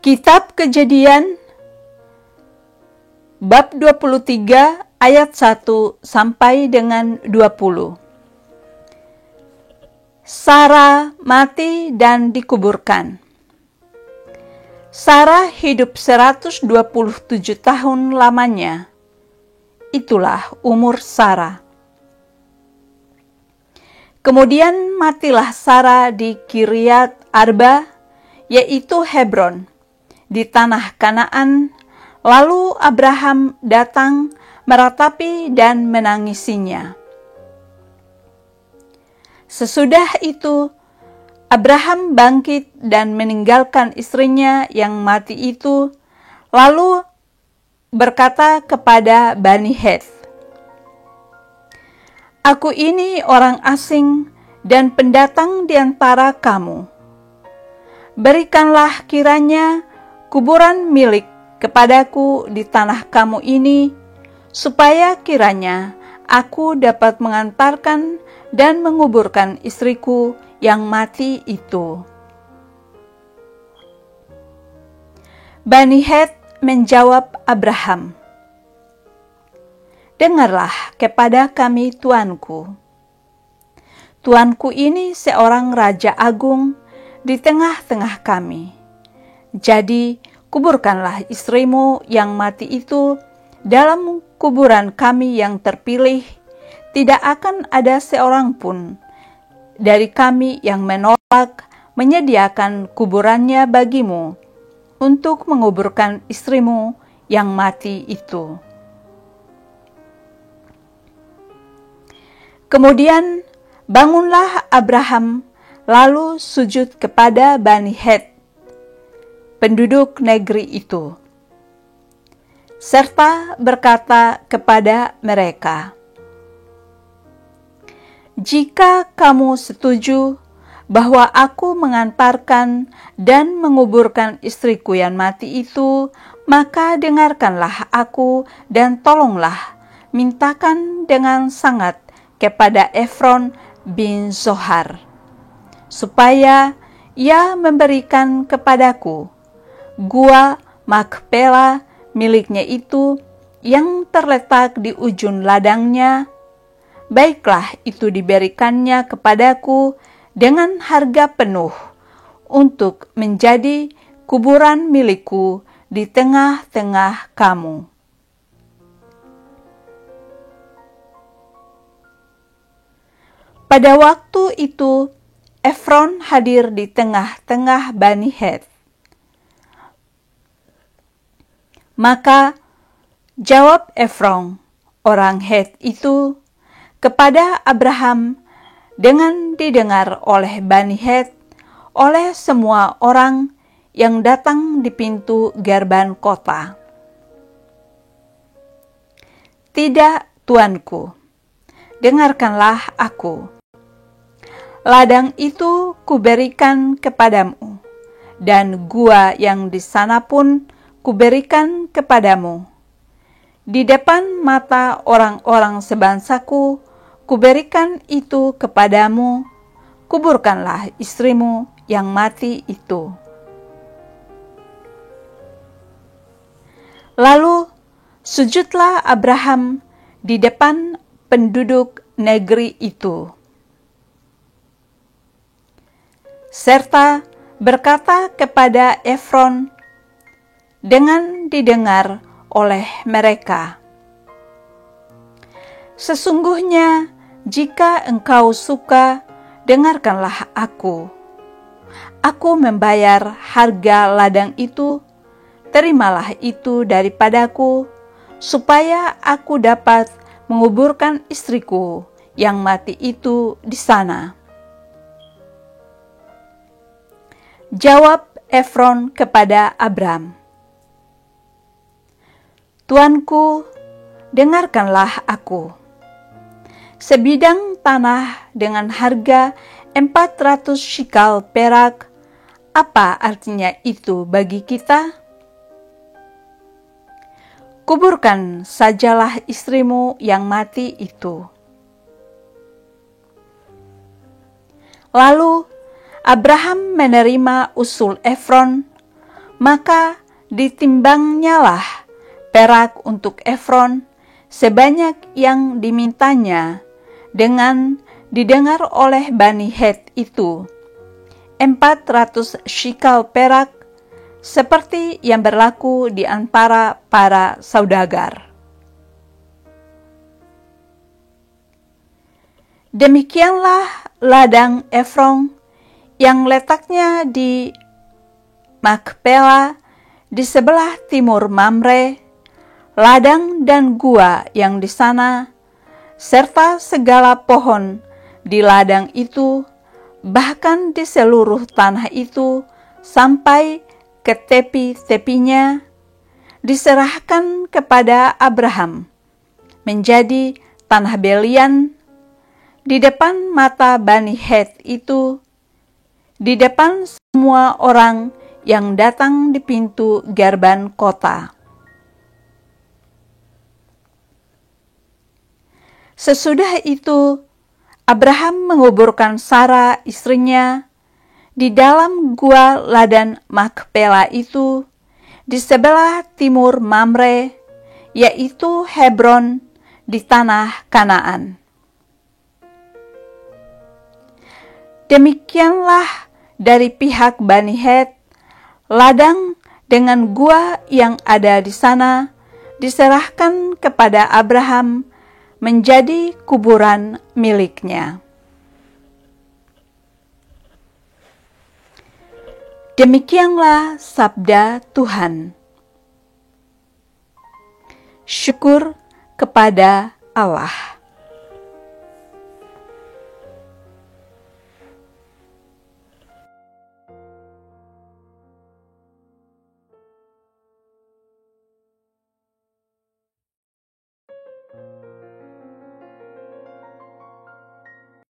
Kitab Kejadian bab 23 ayat 1 sampai dengan 20. Sarah mati dan dikuburkan. Sarah hidup 127 tahun lamanya. Itulah umur Sarah. Kemudian matilah Sarah di Kiryat Arba, yaitu Hebron, di tanah Kanaan. Lalu Abraham datang meratapi dan menangisinya. Sesudah itu, Abraham bangkit dan meninggalkan istrinya yang mati itu, lalu berkata kepada Bani Het, "Aku ini orang asing dan pendatang di antara kamu. Berikanlah kiranya kuburan milik kepadaku di tanah kamu ini, supaya kiranya aku dapat mengantarkan dan menguburkan istriku yang mati itu." Bani Het menjawab Abraham, "Dengarlah kepada kami, tuanku. Tuanku ini seorang raja agung di tengah-tengah kami. Jadi kuburkanlah istrimu yang mati itu dalam kuburan kami yang terpilih. Tidak akan ada seorang pun dari kami yang menolak menyediakan kuburannya bagimu untuk menguburkan istrimu yang mati itu." Kemudian bangunlah Abraham lalu sujud kepada Bani Het, penduduk negeri itu, serta berkata kepada mereka, "Jika kamu setuju bahwa aku mengantarkan dan menguburkan istriku yang mati itu, maka dengarkanlah aku dan tolonglah mintakan dengan sangat kepada Efron bin Zohar, supaya ia memberikan kepadaku gua Makpela miliknya itu yang terletak di ujung ladangnya. Baiklah itu diberikannya kepadaku dengan harga penuh untuk menjadi kuburan milikku di tengah-tengah kamu." Pada waktu itu Efron hadir di tengah-tengah Bani Het. Maka jawab Efron, orang Het itu, kepada Abraham dengan didengar oleh Bani Het, oleh semua orang yang datang di pintu gerbang kota. "Tidak, tuanku, dengarkanlah aku. Ladang itu kuberikan kepadamu, dan gua yang di sana pun kuberikan kepadamu. Di depan mata orang-orang sebangsaku, kuberikan itu kepadamu. Kuburkanlah istrimu yang mati itu." Lalu sujudlah Abraham di depan penduduk negeri itu, serta berkata kepada Efron dengan didengar oleh mereka, "Sesungguhnya jika engkau suka, dengarkanlah aku. Aku membayar harga ladang itu, terimalah itu daripadaku, supaya aku dapat menguburkan istriku yang mati itu di sana." Jawab Efron kepada Abram, "Tuanku, dengarkanlah aku. Sebidang tanah dengan harga 400 shikal perak, apa artinya itu bagi kita? Kuburkan sajalah istrimu yang mati itu." Lalu Abraham menerima usul Efron, Maka ditimbangnyalah perak untuk Efron sebanyak yang dimintanya, dengan didengar oleh Bani Het itu 400 shikal perak, seperti yang berlaku di antara para saudagar. Demikianlah ladang Efron yang letaknya di Makpela di sebelah timur Mamre, ladang dan gua yang di sana, serta segala pohon di ladang itu, bahkan di seluruh tanah itu sampai ke tepi-tepinya, diserahkan kepada Abraham menjadi tanah belian di depan mata Bani Het itu, di depan semua orang yang datang di pintu gerbang kota. Sesudah itu, Abraham menguburkan Sara istrinya di dalam gua ladang Makpela itu di sebelah timur Mamre, yaitu Hebron di tanah Kanaan. Demikianlah dari pihak Bani Het, ladang dengan gua yang ada di sana diserahkan kepada Abraham menjadi kuburan miliknya. Demikianlah sabda Tuhan. Syukur kepada Allah.